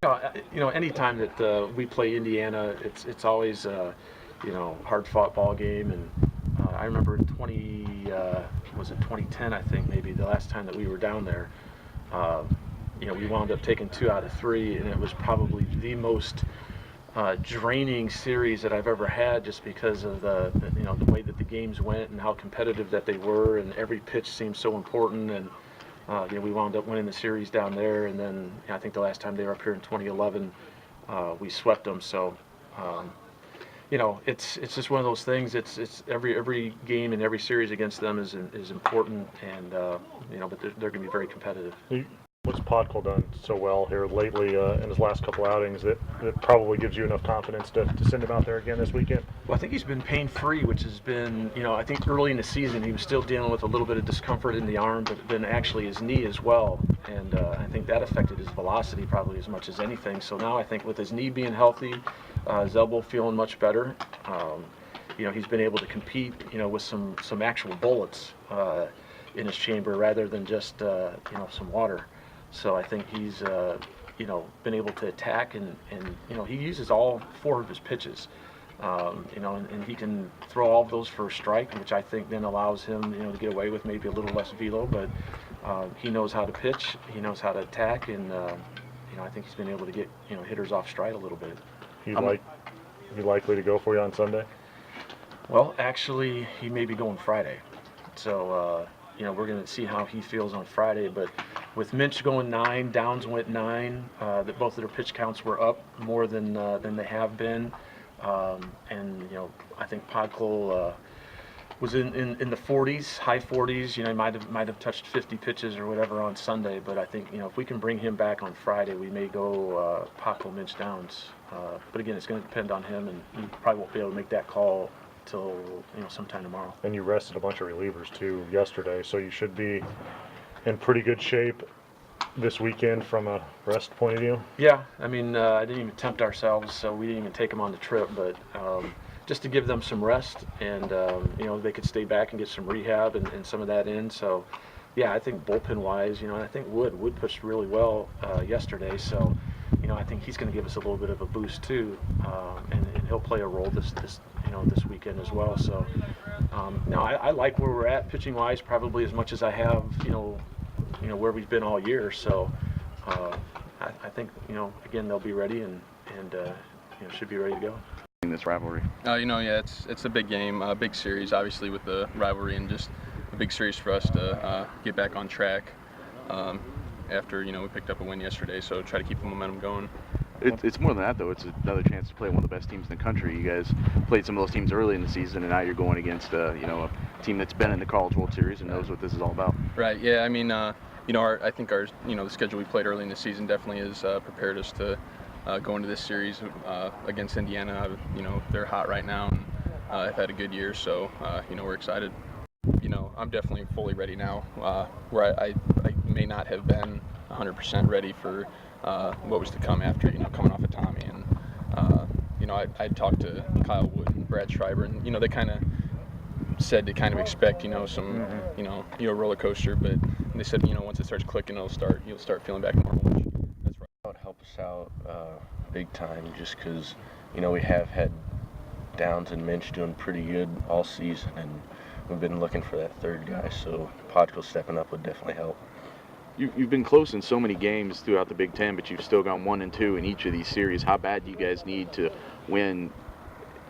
Anytime that we play Indiana, it's always hard-fought ball game, and I remember in 2010, I think maybe the last time that we were down there. Uh, we wound up taking 2 out of 3, and it was probably the most draining series that I've ever had, just because of the way that the games went and how competitive that they were, and every pitch seemed so important. And we wound up winning the series down there, and then I think the last time they were up here in 2011, we swept them. So, it's just one of those things. It's every game and every series against them is important, and but they're going to be very competitive. What's Podkul done so well here lately in his last couple outings that probably gives you enough confidence to send him out there again this weekend? Well, I think he's been pain-free, which has been, I think early in the season he was still dealing with a little bit of discomfort in the arm, but then actually his knee as well. And I think that affected his velocity probably as much as anything. So now I think with his knee being healthy, his elbow feeling much better, he's been able to compete, with some actual bullets in his chamber rather than just, some water. So I think he's, been able to attack, and he uses all 4 of his pitches, and he can throw all of those for a strike, which I think then allows him, to get away with maybe a little less velo, but he knows how to pitch, he knows how to attack, and, I think he's been able to get, hitters off stride a little bit. He likely to go for you on Sunday? Well, actually, he may be going Friday. So, we're going to see how he feels on Friday. But with Minch going 9, Downs went 9, that both of their pitch counts were up more than they have been. And, I think Podkul was in the 40s, high 40s. He might have touched 50 pitches or whatever on Sunday. But I think, if we can bring him back on Friday, we may go Podkul, Minch, Downs. But again, it's going to depend on him, and he probably won't be able to make that call till sometime tomorrow. And you rested a bunch of relievers too yesterday, so you should be in pretty good shape this weekend from a rest point of view. Yeah, I didn't even tempt ourselves, so we didn't even take them on the trip, but just to give them some rest, and they could stay back and get some rehab and some of that in. So yeah, I think bullpen wise, I think Wood pushed really well yesterday, so I think he's going to give us a little bit of a boost too, and he'll play a role this weekend as well. So I like where we're at pitching wise, probably as much as I have where we've been all year. So I think again they'll be ready and should be ready to go in this rivalry. It's a big game, a big series, obviously, with the rivalry, and just a big series for us to get back on track. After we picked up a win yesterday, so try to keep the momentum going. It's more than that, though. It's another chance to play one of the best teams in the country. You guys played some of those teams early in the season, and now you're going against a team that's been in the College World Series and knows what this is all about. Right. Yeah. I think our the schedule we played early in the season definitely has prepared us to go into this series against Indiana. They're hot right now, and have had a good year, so we're excited. I'm definitely fully ready now, where I may not have been 100% ready for what was to come after, coming off of Tommy. And, I talked to Kyle Wood and Brad Schreiber, and, they kind of said to kind of expect, some, roller coaster. But they said, once it starts clicking, you'll start feeling back normal. That's right. That would help us out big time, just because, we have had Downs and Minch doing pretty good all season, and we've been looking for that third guy, so Podkul stepping up would definitely help. You've been close in so many games throughout the Big Ten, but you've still gone 1 and 2 in each of these series. How bad do you guys need to win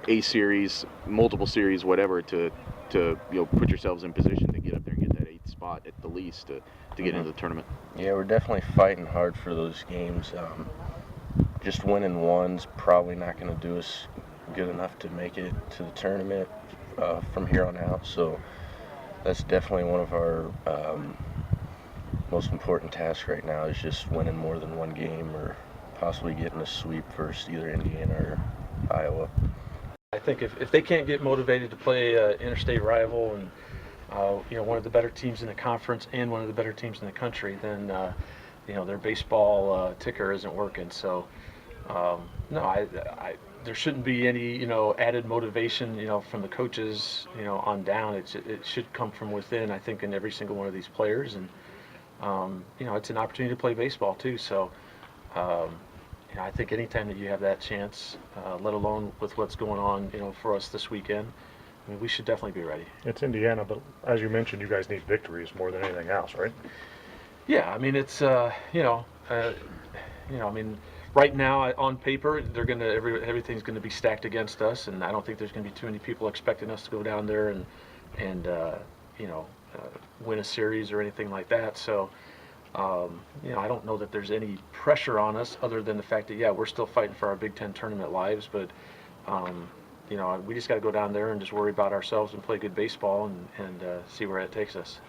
a series, multiple series, whatever, to put yourselves in position to get up there and get that 8th spot at the least to get into the tournament? Yeah, we're definitely fighting hard for those games. Just winning one's probably not going to do us good enough to make it to the tournament from here on out. So that's definitely one of our most important tasks right now, is just winning more than one game, or possibly getting a sweep versus either Indiana or Iowa. I think if they can't get motivated to play an interstate rival and one of the better teams in the conference and one of the better teams in the country, then their baseball ticker isn't working. So no, there shouldn't be any added motivation from the coaches on down. It should come from within, I think, in every single one of these players. And it's an opportunity to play baseball too. So I think anytime that you have that chance, let alone with what's going on, for us this weekend, I mean, we should definitely be ready. It's Indiana, but as you mentioned, you guys need victories more than anything else, right? Yeah, I mean, it's I mean, right now on paper they're everything's gonna be stacked against us, and I don't think there's gonna be too many people expecting us to go down there and win a series or anything like that. So. I don't know that there's any pressure on us other than the fact that, yeah, we're still fighting for our Big Ten tournament lives, but, we just got to go down there and just worry about ourselves and play good baseball and see where it takes us.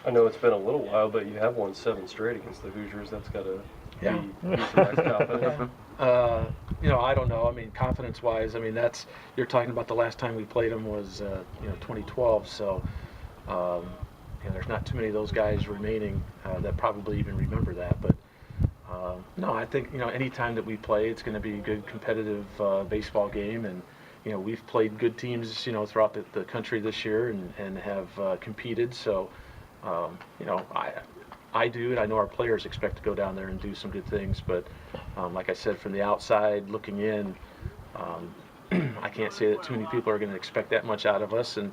I know it's been a little while, but you have won 7 straight against the Hoosiers. That's got to Yeah. be some nice confidence. I don't know. I mean, confidence-wise, I mean, you're talking about the last time we played them was, 2012, so, there's not too many of those guys remaining that probably even remember that. But no, I think any time that we play, it's going to be a good competitive baseball game, and we've played good teams throughout the country this year and have competed. So I do, and I know our players expect to go down there and do some good things. But like I said, from the outside looking in, I can't say that too many people are going to expect that much out of us. And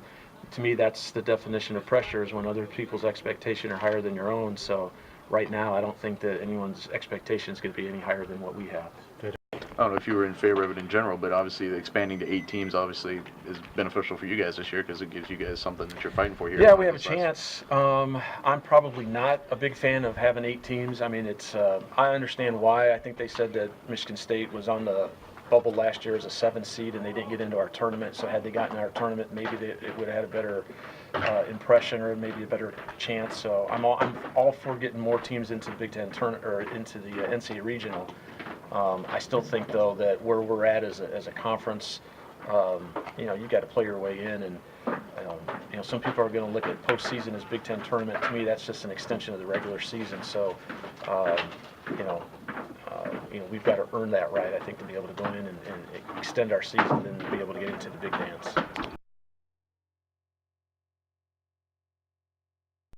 to me, that's the definition of pressure, is when other people's expectations are higher than your own. So right now, I don't think that anyone's expectation is going to be any higher than what we have. I don't know if you were in favor of it in general, but obviously expanding to 8 teams obviously is beneficial for you guys this year because it gives you guys something that you're fighting for here. Yeah, we have a chance. I'm probably not a big fan of having 8 teams. I mean, I understand why. I think they said that Michigan State was on the bubble last year as a 7th seed, and they didn't get into our tournament. So had they gotten our tournament, maybe it would have had a better impression or maybe a better chance. So I'm all for getting more teams into the Big Ten tournament or into the NCAA regional. I still think, though, that where we're at as a conference, you got to play your way in, and some people are going to look at postseason as Big Ten tournament. To me, that's just an extension of the regular season. So, we've got to earn that right, I think, to be able to go in and extend our season and be able to get into the big dance.